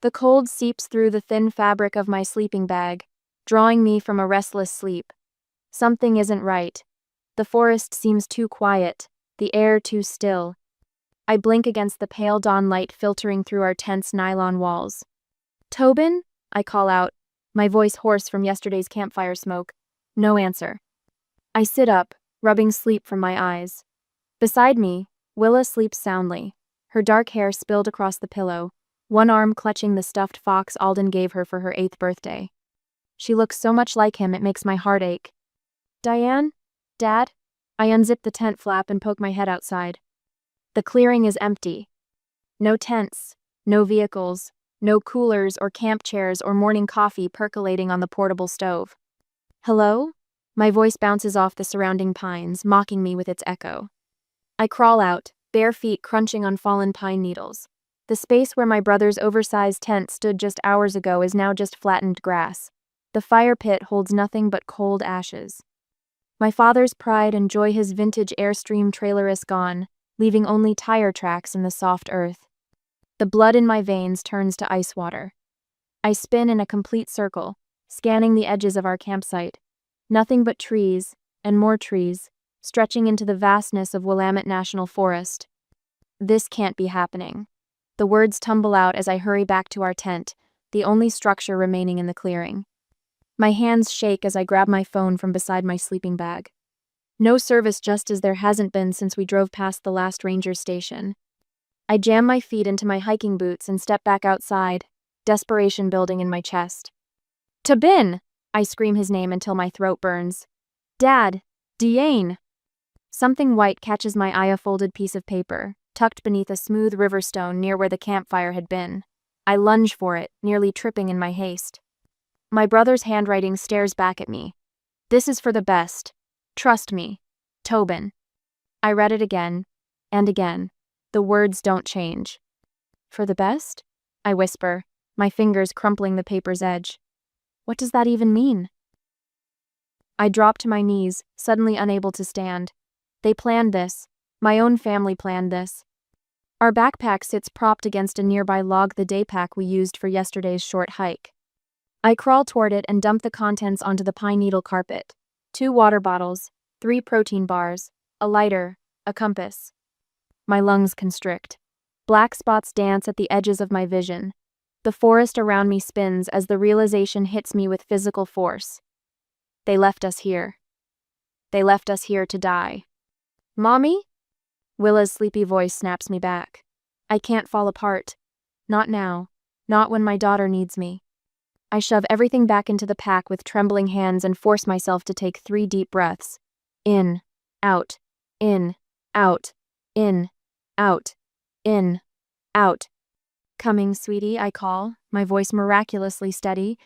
The cold seeps through the thin fabric of my sleeping bag, drawing me from a restless sleep. Something isn't right. The forest seems too quiet, the air too still. I blink against the pale dawn light filtering through our tent's nylon walls. "Tobin?" I call out, my voice hoarse from yesterday's campfire smoke. No answer. I sit up, rubbing sleep from my eyes. Beside me, Willa sleeps soundly, her dark hair spilled across the pillow, one arm clutching the stuffed fox Alden gave her for her 8th birthday. She looks so much like him it makes my heart ache. "Diane? Dad?" I unzip the tent flap and poke my head outside. The clearing is empty. No tents, no vehicles, no coolers or camp chairs or morning coffee percolating on the portable stove. "Hello?" My voice bounces off the surrounding pines, mocking me with its echo. I crawl out, bare feet crunching on fallen pine needles. The space where my brother's oversized tent stood just hours ago is now just flattened grass. The fire pit holds nothing but cold ashes. My father's pride and joy, his vintage Airstream trailer is gone, leaving only tire tracks in the soft earth. The blood in my veins turns to ice water. I spin in a complete circle, scanning the edges of our campsite. Nothing but trees, and more trees, stretching into the vastness of Willamette National Forest. This can't be happening. The words tumble out as I hurry back to our tent, the only structure remaining in the clearing. My hands shake as I grab my phone from beside my sleeping bag. No service, just as there hasn't been since we drove past the last ranger station. I jam my feet into my hiking boots and step back outside, desperation building in my chest. "Tobin!" I scream his name until my throat burns. "Dad! Diane!" Something white catches my eye, a folded piece of paper, tucked beneath a smooth river stone near where the campfire had been. I lunge for it, nearly tripping in my haste. My brother's handwriting stares back at me. "This is for the best. Trust me. Tobin." I read it again, and again. The words don't change. "For the best?" I whisper, my fingers crumpling the paper's edge. What does that even mean? I drop to my knees, suddenly unable to stand. They planned this. My own family planned this. Our backpack sits propped against a nearby log, the day pack we used for yesterday's short hike. I crawl toward it and dump the contents onto the pine needle carpet. 2 water bottles, 3 protein bars, a lighter, a compass. My lungs constrict. Black spots dance at the edges of my vision. The forest around me spins as the realization hits me with physical force. They left us here. They left us here to die. "Mommy?" Willa's sleepy voice snaps me back. I can't fall apart. Not now. Not when my daughter needs me. I shove everything back into the pack with trembling hands and force myself to take 3 deep breaths. In, out, in, out, in, out, in, out. "Coming, sweetie," I call, my voice miraculously steady.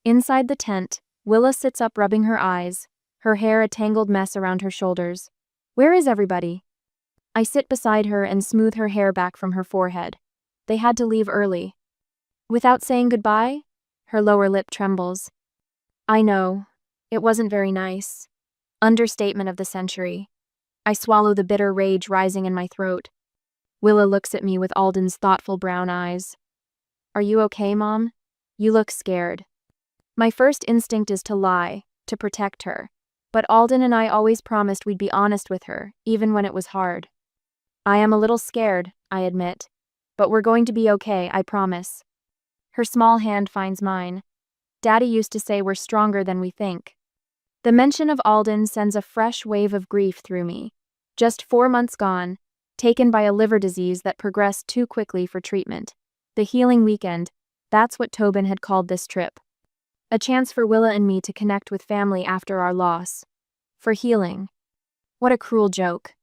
Inside the tent, Willa sits up, rubbing her eyes, her hair a tangled mess around her shoulders. "Where is everybody?" I sit beside her and smooth her hair back from her forehead. "They had to leave early." "Without saying goodbye?" Her lower lip trembles. "I know. It wasn't very nice." Understatement of the century. I swallow the bitter rage rising in my throat. Willa looks at me with Alden's thoughtful brown eyes. "Are you okay, Mom? You look scared." My first instinct is to lie, to protect her. But Alden and I always promised we'd be honest with her, even when it was hard. "I am a little scared," I admit. "But we're going to be okay, I promise." Her small hand finds mine. Daddy used to say we're stronger than we think. The mention of Alden sends a fresh wave of grief through me. Just 4 months gone, taken by a liver disease that progressed too quickly for treatment. The healing weekend, that's what Tobin had called this trip. A chance for Willa and me to connect with family after our loss. For healing. What a cruel joke.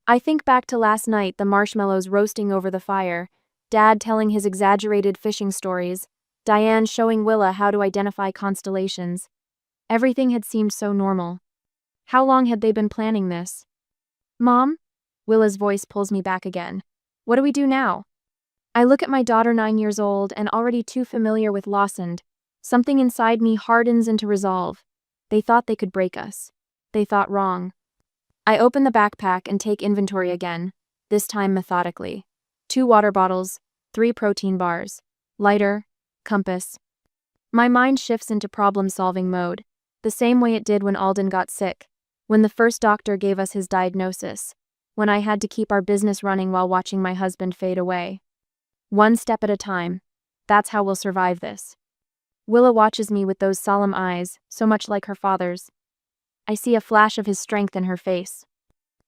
I think back to last night, the marshmallows roasting over the fire, Dad telling his exaggerated fishing stories, Diane showing Willa how to identify constellations. Everything had seemed so normal. How long had they been planning this? "Mom?" Willa's voice pulls me back again. "What do we do now?" I look at my daughter, 9 years old and already too familiar with Lawson. Something inside me hardens into resolve. They thought they could break us. They thought wrong. I open the backpack and take inventory again, this time methodically. 2 water bottles, 3 protein bars. lighter, compass. My mind shifts into problem-solving mode, the same way it did when Alden got sick, when the first doctor gave us his diagnosis, when I had to keep our business running while watching my husband fade away. One step at a time. That's how we'll survive this. Willa watches me with those solemn eyes, so much like her father's. I see a flash of his strength in her face.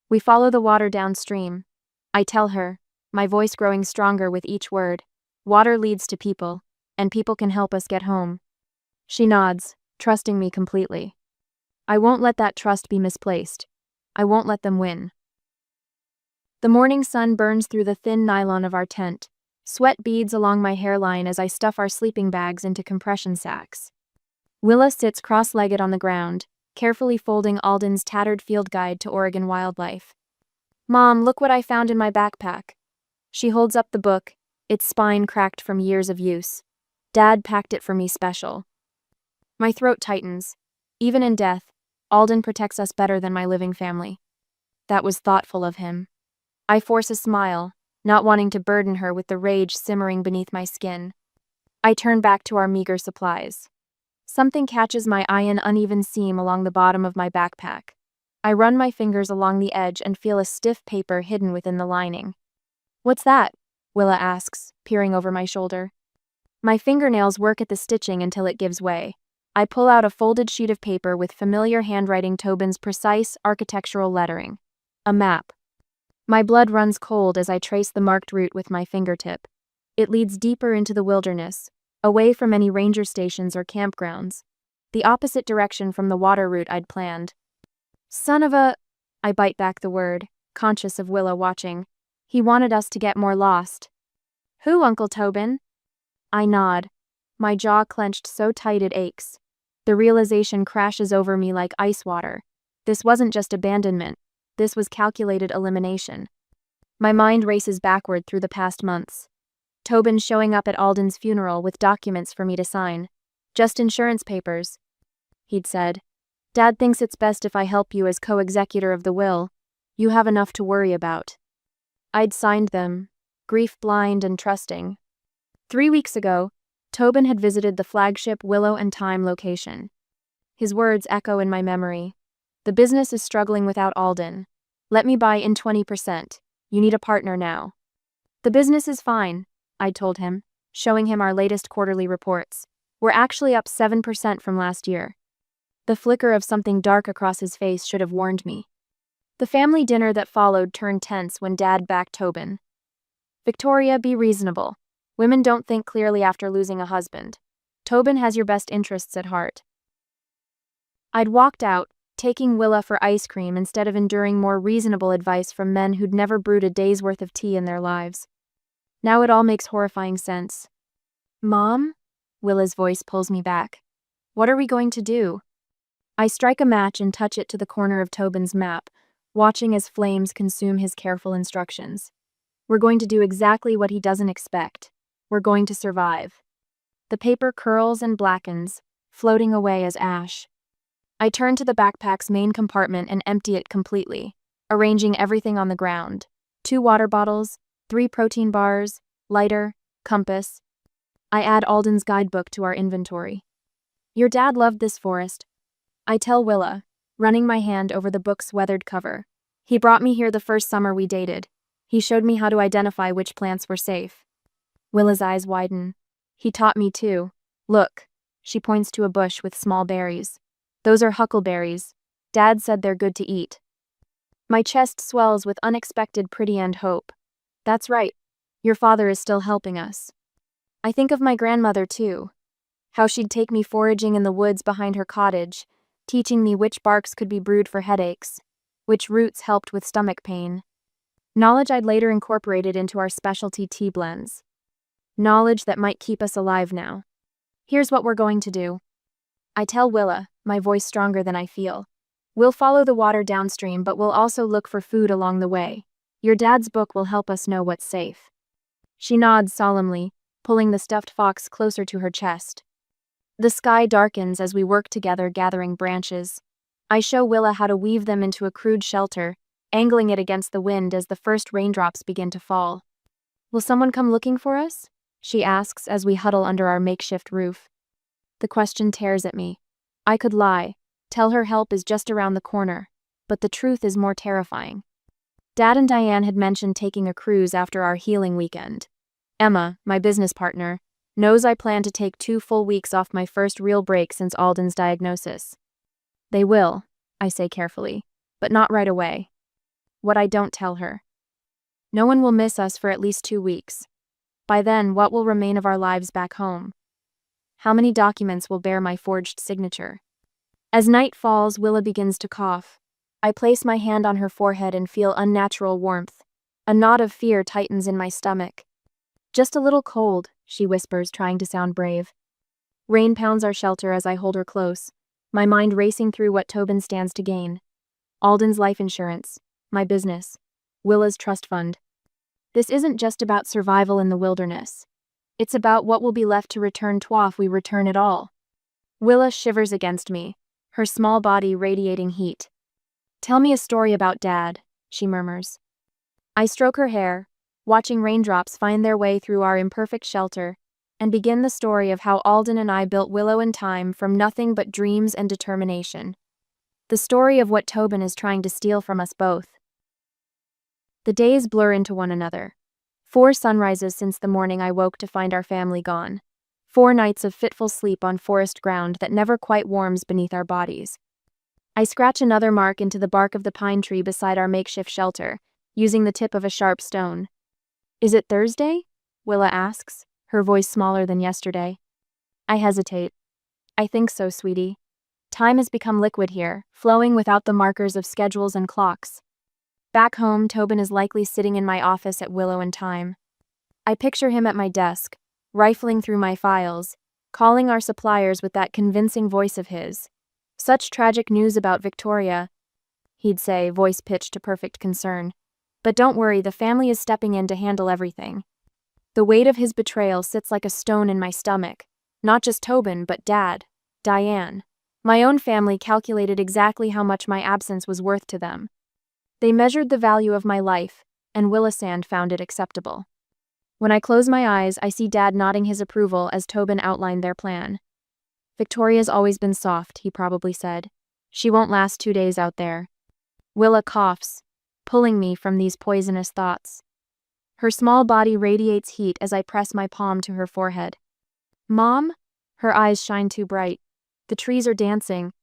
We follow the water downstream. I tell her, my voice growing stronger with each word, water leads to people, and people can help us get home. She nods, trusting me completely. I won't let that trust be misplaced. I won't let them win. The morning sun burns through the thin nylon of our tent. Sweat beads along my hairline as I stuff our sleeping bags into compression sacks. Willa sits cross-legged on the ground, carefully folding Alden's tattered field guide to Oregon wildlife. Mom, look what I found in my backpack. She holds up the book, its spine cracked from years of use. Dad packed it for me special. My throat tightens. Even in death, Alden protects us better than my living family. That was thoughtful of him. I force a smile, not wanting to burden her with the rage simmering beneath my skin. I turn back to our meager supplies. Something catches my eye, an uneven seam along the bottom of my backpack. I run my fingers along the edge and feel a stiff paper hidden within the lining. What's that? Willa asks, peering over my shoulder. My fingernails work at the stitching until it gives way. I pull out a folded sheet of paper with familiar handwriting, Tobin's precise architectural lettering. A map. My blood runs cold as I trace the marked route with my fingertip. It leads deeper into the wilderness, away from any ranger stations or campgrounds, the opposite direction from the water route I'd planned. Son of a... I bite back the word, conscious of Willa watching. He wanted us to get more lost. Who, Uncle Tobin? I nod, my jaw clenched so tight it aches. The realization crashes over me like ice water. This wasn't just abandonment. This was calculated elimination. My mind races backward through the past months. Tobin showing up at Alden's funeral with documents for me to sign. Just insurance papers. He'd said, Dad thinks it's best if I help you as co-executor of the will. You have enough to worry about. I'd signed them, grief-blind and trusting. 3 weeks ago, Tobin had visited the flagship Willow and Thyme location. His words echo in my memory. The business is struggling without Alden. Let me buy in 20%. You need a partner now. The business is fine, I told him, showing him our latest quarterly reports. We're actually up 7% from last year. The flicker of something dark across his face should have warned me. The family dinner that followed turned tense when Dad backed Tobin. Victoria, be reasonable. Women don't think clearly after losing a husband. Tobin has your best interests at heart. I'd walked out, taking Willa for ice cream instead of enduring more reasonable advice from men who'd never brewed a day's worth of tea in their lives. Now it all makes horrifying sense. Mom? Willa's voice pulls me back. What are we going to do? I strike a match and touch it to the corner of Tobin's map, watching as flames consume his careful instructions. We're going to do exactly what he doesn't expect. We're going to survive. The paper curls and blackens, floating away as ash. I turn to the backpack's main compartment and empty it completely, arranging everything on the ground. 2 water bottles, 3 protein bars, lighter, compass. I add Alden's guidebook to our inventory. Your dad loved this forest. I tell Willa, running my hand over the book's weathered cover. He brought me here the first summer we dated. He showed me how to identify which plants were safe. Willa's eyes widen. He taught me too. Look, she points to a bush with small berries. Those are huckleberries. Dad said they're good to eat. My chest swells with unexpected pity and hope. That's right. Your father is still helping us. I think of my grandmother too. How she'd take me foraging in the woods behind her cottage, teaching me which barks could be brewed for headaches, which roots helped with stomach pain. Knowledge I'd later incorporated into our specialty tea blends. Knowledge that might keep us alive now. Here's what we're going to do. I tell Willa, my voice stronger than I feel. We'll follow the water downstream, but we'll also look for food along the way. Your dad's book will help us know what's safe. She nods solemnly, pulling the stuffed fox closer to her chest. The sky darkens as we work together gathering branches. I show Willa how to weave them into a crude shelter, angling it against the wind as the first raindrops begin to fall. Will someone come looking for us? she asks as we huddle under our makeshift roof. The question tears at me. I could lie, tell her help is just around the corner, but the truth is more terrifying. Dad and Diane had mentioned taking a cruise after our healing weekend. Emma, my business partner, knows I plan to take 2 full weeks off my first real break since Alden's diagnosis. They will, I say carefully, but not right away. What I don't tell her. No one will miss us for at least 2 weeks. By then, what will remain of our lives back home? How many documents will bear my forged signature? As night falls, Willa begins to cough. I place my hand on her forehead and feel unnatural warmth. A knot of fear tightens in my stomach. Just a little cold, she whispers, trying to sound brave. Rain pounds our shelter as I hold her close, my mind racing through what Tobin stands to gain. Alden's life insurance, my business, Willa's trust fund. This isn't just about survival in the wilderness. It's about what will be left to return if we return at all. Willa shivers against me, her small body radiating heat. Tell me a story about Dad, she murmurs. I stroke her hair, watching raindrops find their way through our imperfect shelter, and begin the story of how Alden and I built Willow in time from nothing but dreams and determination. The story of what Tobin is trying to steal from us both. The days blur into one another. 4 sunrises since the morning I woke to find our family gone. 4 nights of fitful sleep on forest ground that never quite warms beneath our bodies. I scratch another mark into the bark of the pine tree beside our makeshift shelter, using the tip of a sharp stone. Is it Thursday? Willa asks, her voice smaller than yesterday. I hesitate. I think so, sweetie. Time has become liquid here, flowing without the markers of schedules and clocks. Back home, Tobin is likely sitting in my office at Willow and Time. I picture him at my desk, rifling through my files, calling our suppliers with that convincing voice of his. Such tragic news about Victoria, he'd say, voice pitched to perfect concern. But don't worry, the family is stepping in to handle everything. The weight of his betrayal sits like a stone in my stomach. Not just Tobin, but Dad, Diane. My own family calculated exactly how much my absence was worth to them. They measured the value of my life, and Willisand found it acceptable. When I close my eyes, I see Dad nodding his approval as Tobin outlined their plan. Victoria's always been soft, he probably said. She won't last 2 days out there. Willa coughs, pulling me from these poisonous thoughts. Her small body radiates heat as I press my palm to her forehead. Mom? Her eyes shine too bright. The trees are dancing.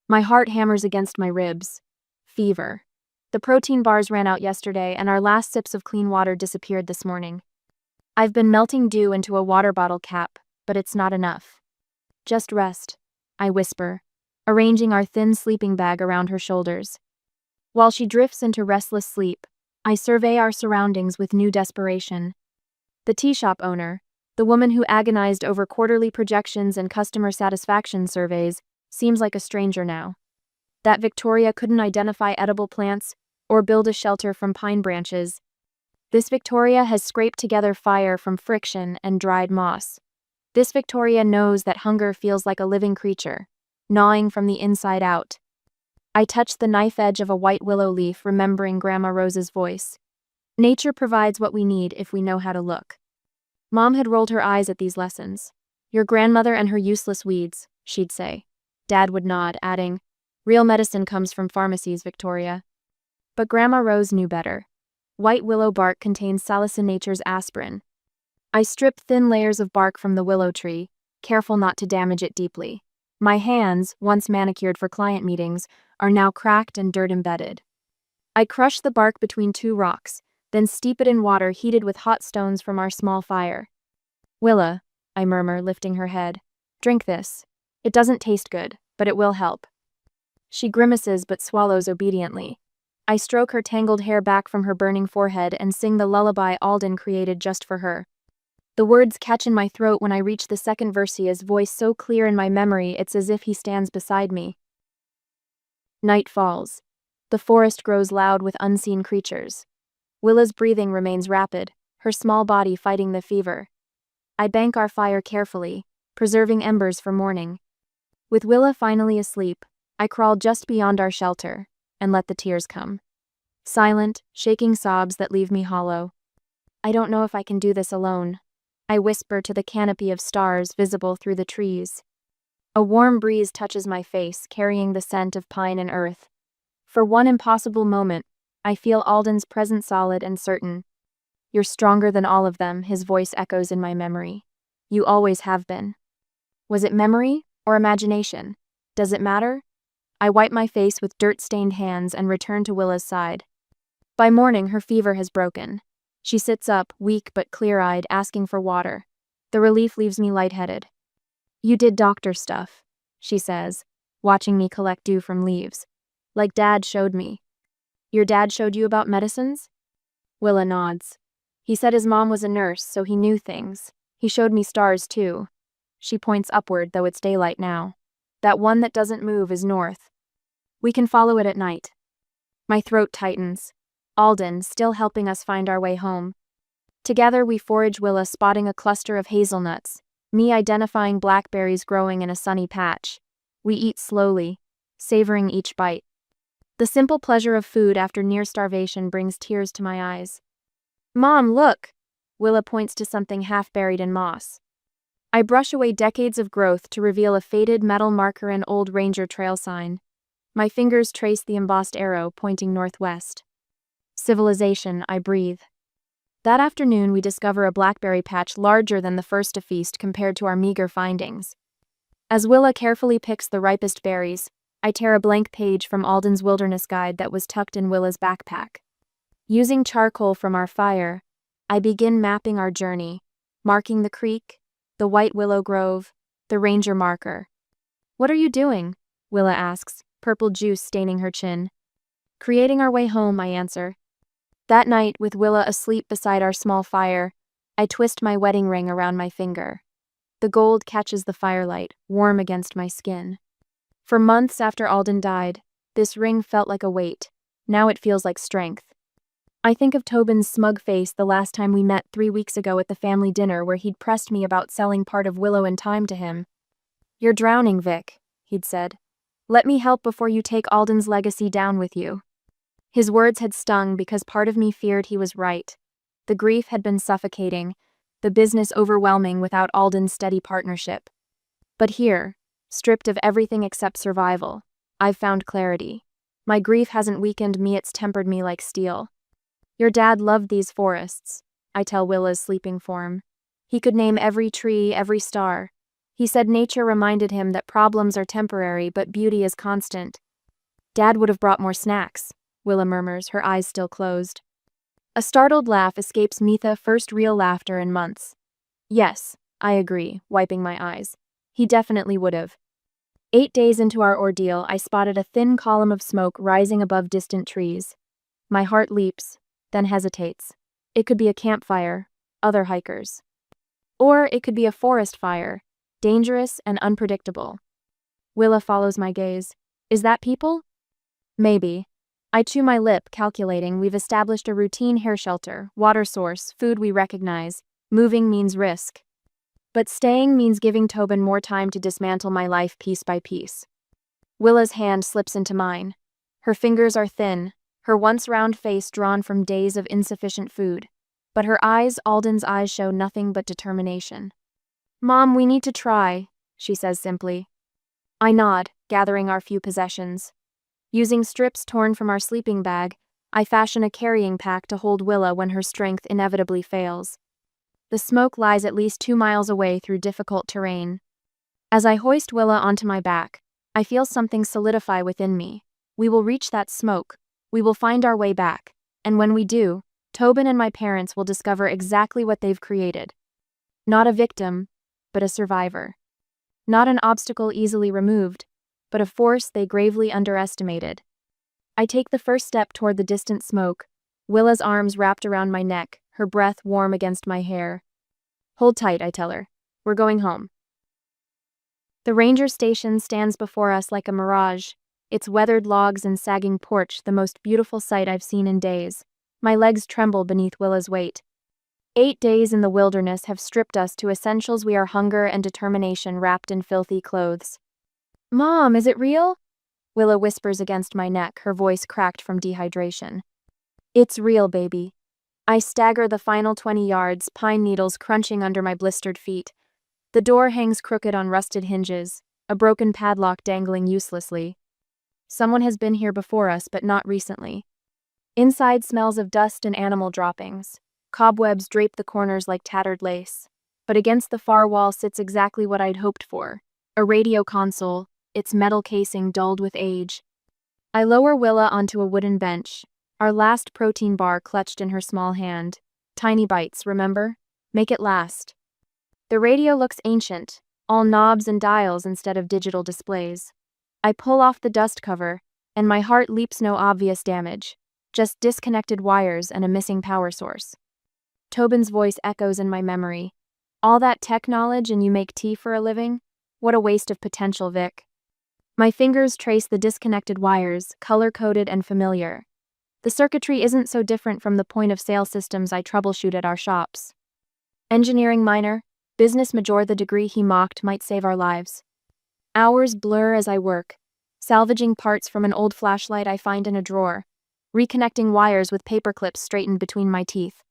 My heart hammers against my ribs. Fever. The protein bars ran out yesterday, and our last sips of clean water disappeared this morning. I've been melting dew into a water bottle cap, but it's not enough. Just rest, I whisper, arranging our thin sleeping bag around her shoulders. While she drifts into restless sleep, I survey our surroundings with new desperation. The tea shop owner, the woman who agonized over quarterly projections and customer satisfaction surveys, seems like a stranger now. That Victoria couldn't identify edible plants or build a shelter from pine branches. This Victoria has scraped together fire from friction and dried moss. This Victoria knows that hunger feels like a living creature, gnawing from the inside out. I touch the knife edge of a white willow leaf, remembering Grandma Rose's voice. Nature provides what we need if we know how to look. Mom had rolled her eyes at these lessons. Your grandmother and her useless weeds, she'd say. Dad would nod, adding, real medicine comes from pharmacies, Victoria. But Grandma Rose knew better. White willow bark contains salicynature's aspirin. I strip thin layers of bark from the willow tree, careful not to damage it deeply. My hands, once manicured for client meetings, are now cracked and dirt-embedded. I crush the bark between 2 rocks, then steep it in water heated with hot stones from our small fire. Willa, I murmur, lifting her head. Drink this. It doesn't taste good, but it will help. She grimaces but swallows obediently. I stroke her tangled hair back from her burning forehead and sing the lullaby Alden created just for her. The words catch in my throat when I reach the second verse, his voice so clear in my memory it's as if he stands beside me. Night falls. The forest grows loud with unseen creatures. Willa's breathing remains rapid, her small body fighting the fever. I bank our fire carefully, preserving embers for morning. With Willa finally asleep, I crawl just beyond our shelter and let the tears come. Silent, shaking sobs that leave me hollow. I don't know if I can do this alone. I whisper to the canopy of stars visible through the trees. A warm breeze touches my face, carrying the scent of pine and earth. For one impossible moment, I feel Alden's presence solid and certain. You're stronger than all of them, his voice echoes in my memory. You always have been. Was it memory or imagination? Does it matter? I wipe my face with dirt-stained hands and return to Willa's side. By morning, her fever has broken. She sits up, weak but clear-eyed, asking for water. The relief leaves me lightheaded. You did doctor stuff, she says, watching me collect dew from leaves. Like Dad showed me. Your dad showed you about medicines? Willa nods. He said his mom was a nurse, so he knew things. He showed me stars, too. She points upward, though it's daylight now. That one that doesn't move is north. We can follow it at night. My throat tightens. Alden, still helping us find our way home. Together we forage, Willa spotting a cluster of hazelnuts, me identifying blackberries growing in a sunny patch. We eat slowly, savoring each bite. The simple pleasure of food after near starvation brings tears to my eyes. Mom, look! Willa points to something half buried in moss. I brush away decades of growth to reveal a faded metal marker and old ranger trail sign. My fingers trace the embossed arrow pointing northwest. Civilization, I breathe. That afternoon we discover a blackberry patch larger than the first to feast compared to our meager findings. As Willa carefully picks the ripest berries, I tear a blank page from Alden's wilderness guide that was tucked in Willa's backpack. Using charcoal from our fire, I begin mapping our journey, marking the creek, the white willow grove, the ranger marker. What are you doing? Willa asks, purple juice staining her chin. Creating our way home, I answer. That night, with Willa asleep beside our small fire, I twist my wedding ring around my finger. The gold catches the firelight, warm against my skin. For months after Alden died, this ring felt like a weight. Now it feels like strength. I think of Tobin's smug face the last time we met 3 weeks ago at the family dinner where he'd pressed me about selling part of Willow and Thyme to him. You're drowning, Vic, he'd said. Let me help before you take Alden's legacy down with you. His words had stung because part of me feared he was right. The grief had been suffocating, the business overwhelming without Alden's steady partnership. But here, stripped of everything except survival, I've found clarity. My grief hasn't weakened me, it's tempered me like steel. Your dad loved these forests, I tell Willa's sleeping form. He could name every tree, every star. He said nature reminded him that problems are temporary but beauty is constant. Dad would have brought more snacks, Willa murmurs, her eyes still closed. A startled laugh escapes Mitha, first real laughter in months. Yes, I agree, wiping my eyes. He definitely would have. 8 days into our ordeal, I spotted a thin column of smoke rising above distant trees. My heart leaps, then hesitates. It could be a campfire, other hikers. Or it could be a forest fire, dangerous and unpredictable. Willa follows my gaze. Is that people? Maybe. I chew my lip, calculating we've established a routine hair shelter, water source, food we recognize. Moving means risk. But staying means giving Tobin more time to dismantle my life piece by piece. Willa's hand slips into mine. Her fingers are thin, her once round face drawn from days of insufficient food. But her eyes, Alden's eyes, show nothing but determination. Mom, we need to try, she says simply. I nod, gathering our few possessions. Using strips torn from our sleeping bag, I fashion a carrying pack to hold Willa when her strength inevitably fails. The smoke lies at least 2 miles away through difficult terrain. As I hoist Willa onto my back, I feel something solidify within me. We will reach that smoke. We will find our way back. And when we do, Tobin and my parents will discover exactly what they've created. Not a victim, but a survivor. Not an obstacle easily removed, but a force they gravely underestimated. I take the first step toward the distant smoke, Willa's arms wrapped around my neck, her breath warm against my hair. Hold tight, I tell her. We're going home. The ranger station stands before us like a mirage, its weathered logs and sagging porch the most beautiful sight I've seen in days. My legs tremble beneath Willa's weight. 8 days in the wilderness have stripped us to essentials we are: hunger and determination wrapped in filthy clothes. Mom, is it real? Willa whispers against my neck, her voice cracked from dehydration. It's real, baby. I stagger the final 20 yards, pine needles crunching under my blistered feet. The door hangs crooked on rusted hinges, a broken padlock dangling uselessly. Someone has been here before us, but not recently. Inside smells of dust and animal droppings. Cobwebs drape the corners like tattered lace. But against the far wall sits exactly what I'd hoped for. A radio console, its metal casing dulled with age. I lower Willa onto a wooden bench, our last protein bar clutched in her small hand. Tiny bites, remember? Make it last. The radio looks ancient, all knobs and dials instead of digital displays. I pull off the dust cover, and my heart leaps. No obvious damage, just disconnected wires and a missing power source. Tobin's voice echoes in my memory. All that tech knowledge and you make tea for a living? What a waste of potential, Vic. My fingers trace the disconnected wires, color-coded and familiar. The circuitry isn't so different from the point-of-sale systems I troubleshoot at our shops. Engineering minor, business major. The degree he mocked might save our lives. Hours blur as I work, salvaging parts from an old flashlight I find in a drawer, reconnecting wires with paper clips straightened between my teeth.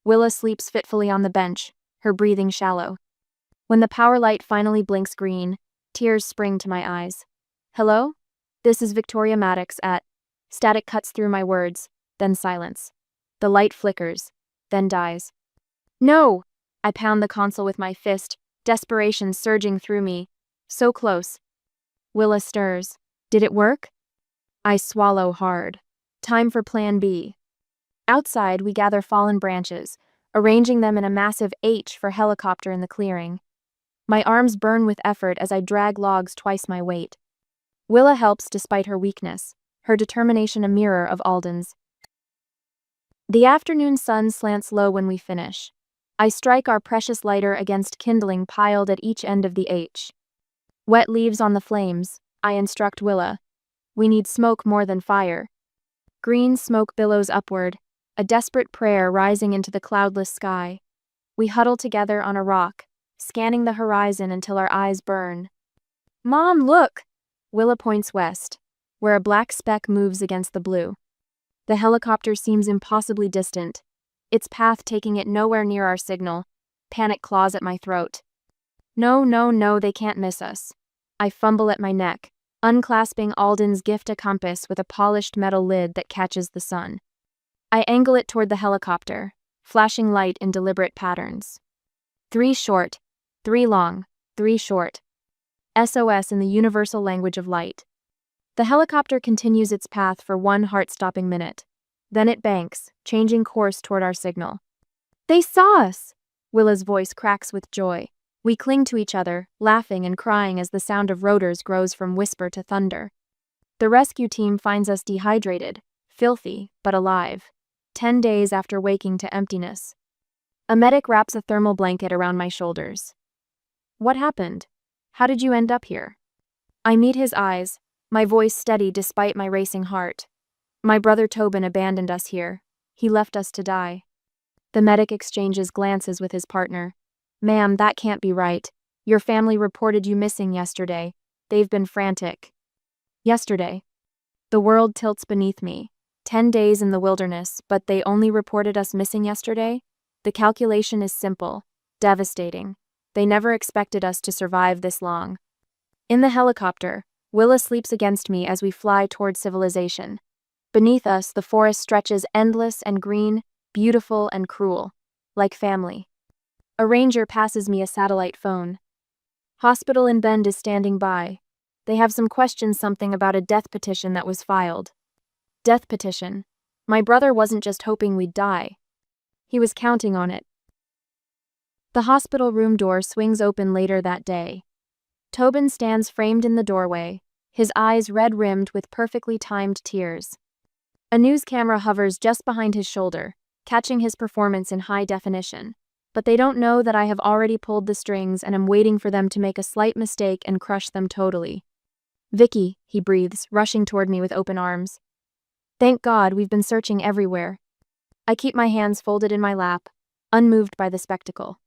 Willa sleeps fitfully on the bench, her breathing shallow. When the power light finally blinks green, tears spring to my eyes. Hello? This is Victoria Maddox at... Static cuts through my words, then silence. The light flickers, then dies. No! I pound the console with my fist, desperation surging through me. So close. Willa stirs. Did it work? I swallow hard. Time for plan B. Outside, we gather fallen branches, arranging them in a massive H for helicopter in the clearing. My arms burn with effort as I drag logs twice my weight. Willa helps despite her weakness, her determination a mirror of Alden's. The afternoon sun slants low when we finish. I strike our precious lighter against kindling piled at each end of the H. Wet leaves on the flames, I instruct Willa. We need smoke more than fire. Green smoke billows upward, a desperate prayer rising into the cloudless sky. We huddle together on a rock, scanning the horizon until our eyes burn. Mom, look! Willa points west, where a black speck moves against the blue. The helicopter seems impossibly distant, its path taking it nowhere near our signal. Panic claws at my throat. No, they can't miss us. I fumble at my neck, unclasping Alden's gift, a compass with a polished metal lid that catches the sun. I angle it toward the helicopter, flashing light in deliberate patterns. 3 short, 3 long, 3 short. SOS in the universal language of light. The helicopter continues its path for 1 heart-stopping minute. Then it banks, changing course toward our signal. They saw us! Willa's voice cracks with joy. We cling to each other, laughing and crying as the sound of rotors grows from whisper to thunder. The rescue team finds us dehydrated, filthy, but alive. 10 days after waking to emptiness. A medic wraps a thermal blanket around my shoulders. What happened? How did you end up here? I meet his eyes, my voice steady despite my racing heart. My brother Tobin abandoned us here. He left us to die. The medic exchanges glances with his partner. Ma'am, that can't be right. Your family reported you missing yesterday. They've been frantic. Yesterday. The world tilts beneath me. 10 days in the wilderness, but they only reported us missing yesterday? The calculation is simple, devastating. They never expected us to survive this long. In the helicopter, Willa sleeps against me as we fly toward civilization. Beneath us, the forest stretches endless and green, beautiful and cruel, like family. A ranger passes me a satellite phone. Hospital in Bend is standing by. They have some questions, something about a death petition that was filed. Death petition. My brother wasn't just hoping we'd die. He was counting on it. The hospital room door swings open later that day. Tobin stands framed in the doorway, his eyes red-rimmed with perfectly timed tears. A news camera hovers just behind his shoulder, catching his performance in high definition. But they don't know that I have already pulled the strings and am waiting for them to make a slight mistake and crush them totally. Vicky, he breathes, rushing toward me with open arms. Thank God, we've been searching everywhere. I keep my hands folded in my lap, unmoved by the spectacle.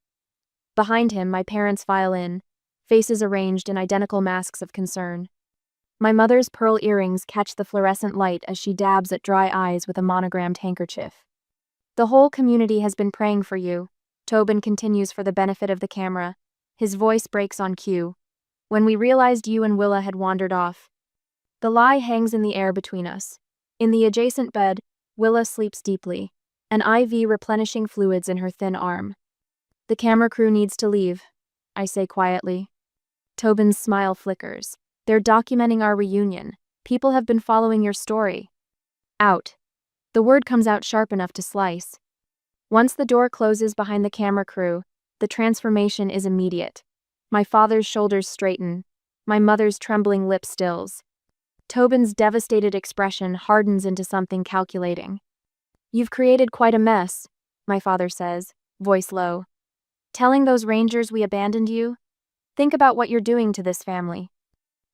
Behind him, my parents file in, faces arranged in identical masks of concern. My mother's pearl earrings catch the fluorescent light as she dabs at dry eyes with a monogrammed handkerchief. The whole community has been praying for you, Tobin continues for the benefit of the camera. His voice breaks on cue. When we realized you and Willa had wandered off. The lie hangs in the air between us. In the adjacent bed, Willa sleeps deeply, an IV replenishing fluids in her thin arm. The camera crew needs to leave, I say quietly. Tobin's smile flickers. They're documenting our reunion. People have been following your story. Out. The word comes out sharp enough to slice. Once the door closes behind the camera crew, the transformation is immediate. My father's shoulders straighten. My mother's trembling lip stills. Tobin's devastated expression hardens into something calculating. You've created quite a mess, my father says, voice low. Telling those rangers we abandoned you? Think about what you're doing to this family.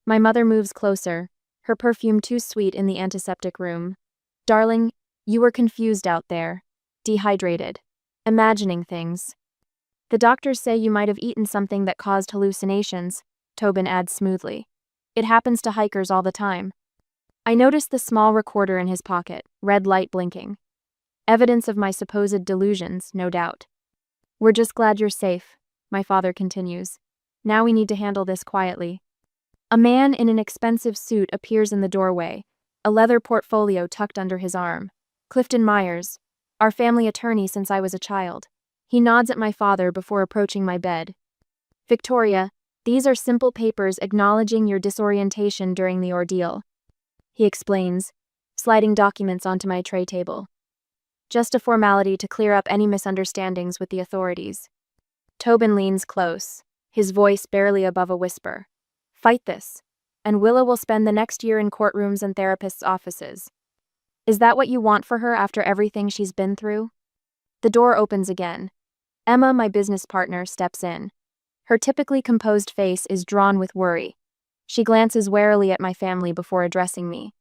My mother moves closer, her perfume too sweet in the antiseptic room. Darling, you were confused out there. Dehydrated. Imagining things. The doctors say you might have eaten something that caused hallucinations, Tobin adds smoothly. It happens to hikers all the time. I noticed the small recorder in his pocket, red light blinking. Evidence of my supposed delusions, no doubt. We're just glad you're safe, my father continues. Now we need to handle this quietly. A man in an expensive suit appears in the doorway, a leather portfolio tucked under his arm. Clifton Myers, our family attorney since I was a child. He nods at my father before approaching my bed. Victoria, these are simple papers acknowledging your disorientation during the ordeal. He explains, sliding documents onto my tray table. Just a formality to clear up any misunderstandings with the authorities. Tobin leans close, his voice barely above a whisper. Fight this, and Willa will spend the next year in courtrooms and therapists' offices. Is that what you want for her after everything she's been through? The door opens again. Emma, my business partner, steps in. Her typically composed face is drawn with worry. She glances warily at my family before addressing me.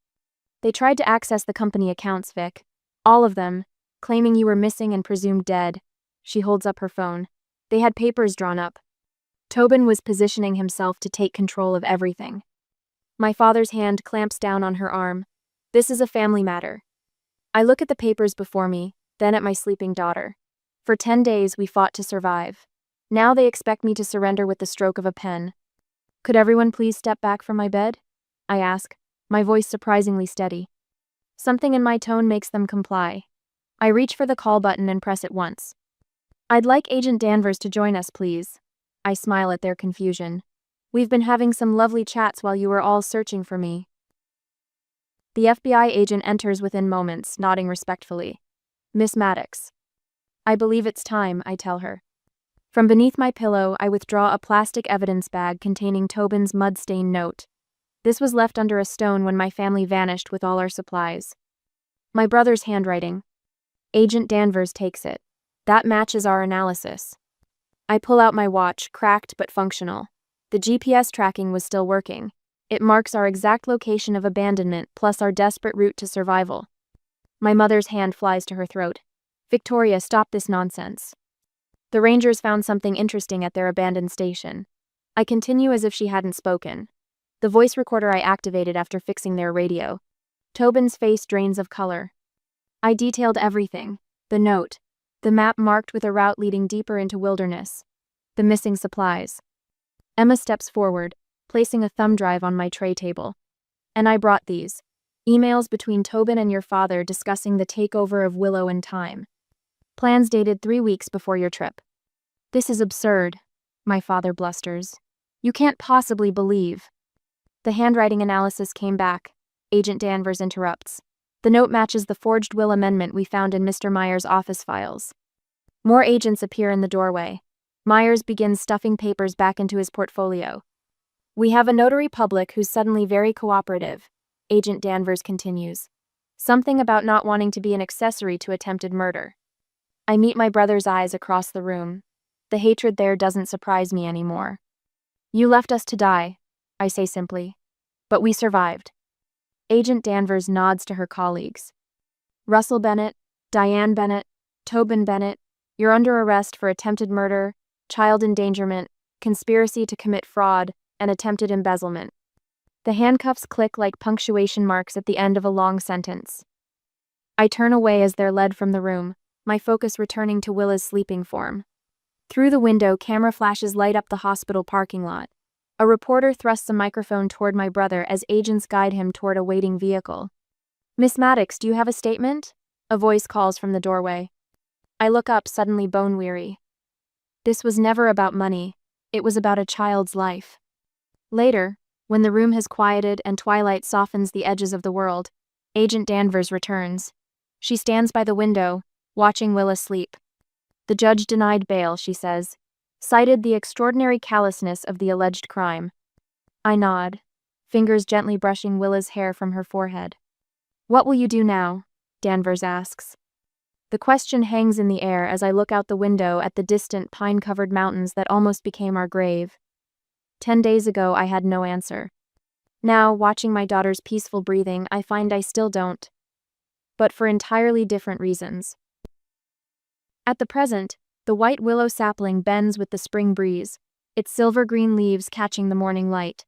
They tried to access the company accounts, Vic. All of them, claiming you were missing and presumed dead. She holds up her phone. They had papers drawn up. Tobin was positioning himself to take control of everything. My father's hand clamps down on her arm. This is a family matter. I look at the papers before me, then at my sleeping daughter. For 10 days we fought to survive. Now they expect me to surrender with the stroke of a pen. Could everyone please step back from my bed? I ask, my voice surprisingly steady. Something in my tone makes them comply. I reach for the call button and press it once. I'd like Agent Danvers to join us, please. I smile at their confusion. We've been having some lovely chats while you were all searching for me. The FBI agent enters within moments, nodding respectfully. Miss Maddox. I believe it's time, I tell her. From beneath my pillow, I withdraw a plastic evidence bag containing Tobin's mud-stained note. This was left under a stone when my family vanished with all our supplies. My brother's handwriting. Agent Danvers takes it. That matches our analysis. I pull out my watch, cracked but functional. The GPS tracking was still working. It marks our exact location of abandonment plus our desperate route to survival. My mother's hand flies to her throat. Victoria, stop this nonsense. The Rangers found something interesting at their abandoned station. I continue as if she hadn't spoken. The voice recorder I activated after fixing their radio. Tobin's face drains of color. I detailed everything. The note. The map marked with a route leading deeper into wilderness. The missing supplies. Emma steps forward, placing a thumb drive on my tray table. And I brought these. Emails between Tobin and your father discussing the takeover of Willow and Time. Plans dated 3 weeks before your trip. This is absurd, my father blusters. You can't possibly believe. The handwriting analysis came back. Agent Danvers interrupts. The note matches the forged will amendment we found in Mr. Myers' office files. More agents appear in the doorway. Myers begins stuffing papers back into his portfolio. We have a notary public who's suddenly very cooperative, Agent Danvers continues. Something about not wanting to be an accessory to attempted murder. I meet my brother's eyes across the room. The hatred there doesn't surprise me anymore. You left us to die, I say simply. But we survived. Agent Danvers nods to her colleagues. Russell Bennett, Diane Bennett, Tobin Bennett, you're under arrest for attempted murder, child endangerment, conspiracy to commit fraud, and attempted embezzlement. The handcuffs click like punctuation marks at the end of a long sentence. I turn away as they're led from the room, my focus returning to Willa's sleeping form. Through the window, camera flashes light up the hospital parking lot. A reporter thrusts a microphone toward my brother as agents guide him toward a waiting vehicle. "Miss Maddox, do you have a statement?" A voice calls from the doorway. I look up, suddenly bone-weary. This was never about money. It was about a child's life. Later, when the room has quieted and twilight softens the edges of the world, Agent Danvers returns. She stands by the window, watching Willa sleep. "The judge denied bail," she says, cited the extraordinary callousness of the alleged crime. I nod, fingers gently brushing Willa's hair from her forehead. "What will you do now?" Danvers asks. The question hangs in the air as I look out the window at the distant pine-covered mountains that almost became our grave. 10 days ago, I had no answer. Now, watching my daughter's peaceful breathing, I find I still don't. But for entirely different reasons. At the present, the white willow sapling bends with the spring breeze, its silver-green leaves catching the morning light.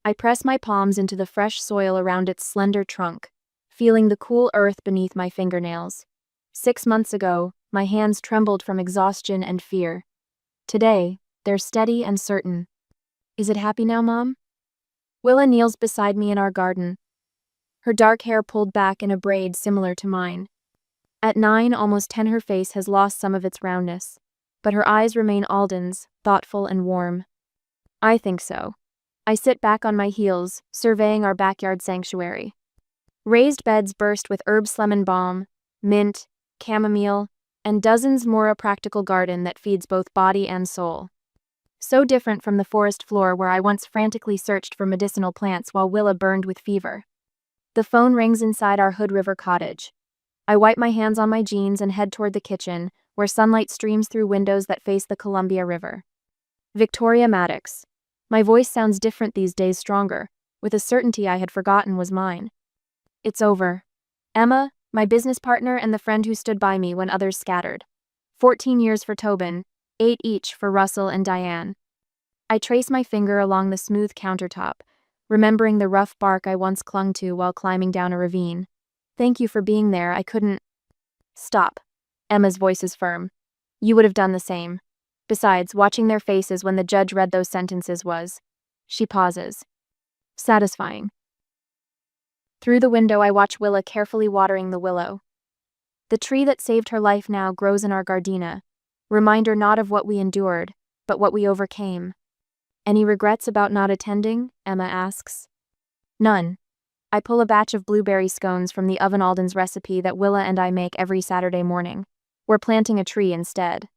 I press my palms into the fresh soil around its slender trunk, feeling the cool earth beneath my fingernails. 6 months ago, my hands trembled from exhaustion and fear. Today, they're steady and certain. "Is it happy now, Mom?" Willa kneels beside me in our garden, her dark hair pulled back in a braid similar to mine. At 9, almost 10, her face has lost some of its roundness, but her eyes remain Alden's, thoughtful and warm. I think so. I sit back on my heels, surveying our backyard sanctuary. Raised beds burst with herbs, lemon balm, mint, chamomile, and dozens more, a practical garden that feeds both body and soul. So different from the forest floor where I once frantically searched for medicinal plants while Willa burned with fever. The phone rings inside our Hood River cottage. I wipe my hands on my jeans and head toward the kitchen, where sunlight streams through windows that face the Columbia River. Victoria Maddox. My voice sounds different these days, stronger, with a certainty I had forgotten was mine. It's over. Emma, my business partner and the friend who stood by me when others scattered. 14 years for Tobin, 8 each for Russell and Diane. I trace my finger along the smooth countertop, remembering the rough bark I once clung to while climbing down a ravine. "Thank you for being there, I couldn't—" "Stop." Emma's voice is firm. "You would have done the same. Besides, watching their faces when the judge read those sentences was—" She pauses. "Satisfying." Through the window, I watch Willa carefully watering the willow. The tree that saved her life now grows in our gardenia, reminder not of what we endured, but what we overcame. "Any regrets about not attending?" Emma asks. "None." I pull a batch of blueberry scones from the oven, Alden's recipe that Willa and I make every Saturday morning. We're planting a tree instead.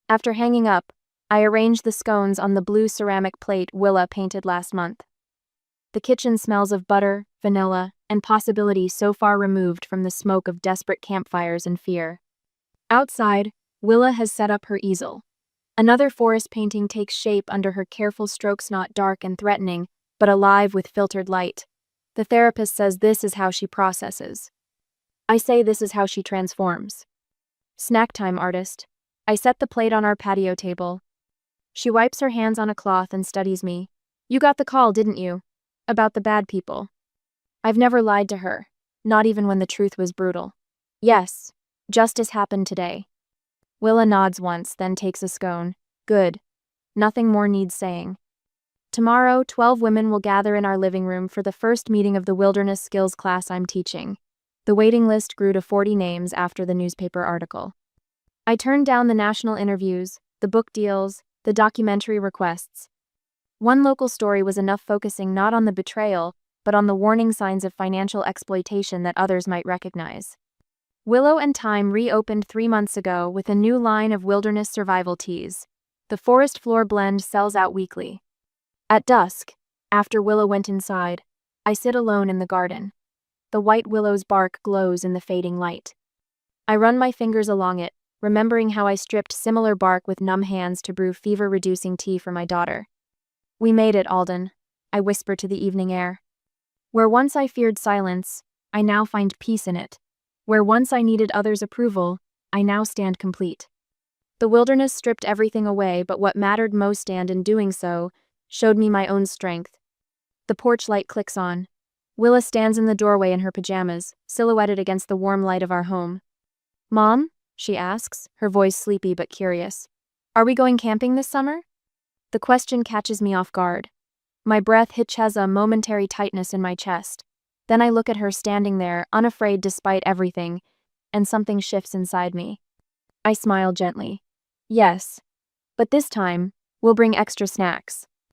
After hanging up, I arrange the scones on the blue ceramic plate Willa painted last month. The kitchen smells of butter, vanilla, and possibility so far removed from the smoke of desperate campfires and fear. Outside, Willa has set up her easel. Another forest painting takes shape under her careful strokes, not dark and threatening, but alive with filtered light. The therapist says this is how she processes. I say this is how she transforms. Snack time, artist. I set the plate on our patio table. She wipes her hands on a cloth and studies me. "You got the call, didn't you? About the bad people." I've never lied to her, not even when the truth was brutal. "Yes, justice happened today." Willa nods once, then takes a scone. "Good. Nothing more needs saying." Tomorrow, 12 women will gather in our living room for the first meeting of the wilderness skills class I'm teaching. The waiting list grew to 40 names after the newspaper article. I turned down the national interviews, the book deals, the documentary requests. One local story was enough, focusing not on the betrayal, but on the warning signs of financial exploitation that others might recognize. Willow and Thyme reopened 3 months ago with a new line of wilderness survival teas. The forest floor blend sells out weekly. At dusk, after Willow went inside, I sit alone in the garden. The white willow's bark glows in the fading light. I run my fingers along it, remembering how I stripped similar bark with numb hands to brew fever-reducing tea for my daughter. "We made it, Alden," I whisper to the evening air. Where once I feared silence, I now find peace in it. Where once I needed others' approval, I now stand complete. The wilderness stripped everything away, but what mattered most, and in doing so, showed me my own strength. The porch light clicks on. Willa stands in the doorway in her pajamas, silhouetted against the warm light of our home. "Mom?" she asks, her voice sleepy but curious. Are we going camping this summer? The question catches me off guard. My breath hitches a momentary tightness in my chest. Then I look at her standing there, unafraid despite everything, and something shifts inside me. I smile gently. Yes. But this time, we'll bring extra snacks.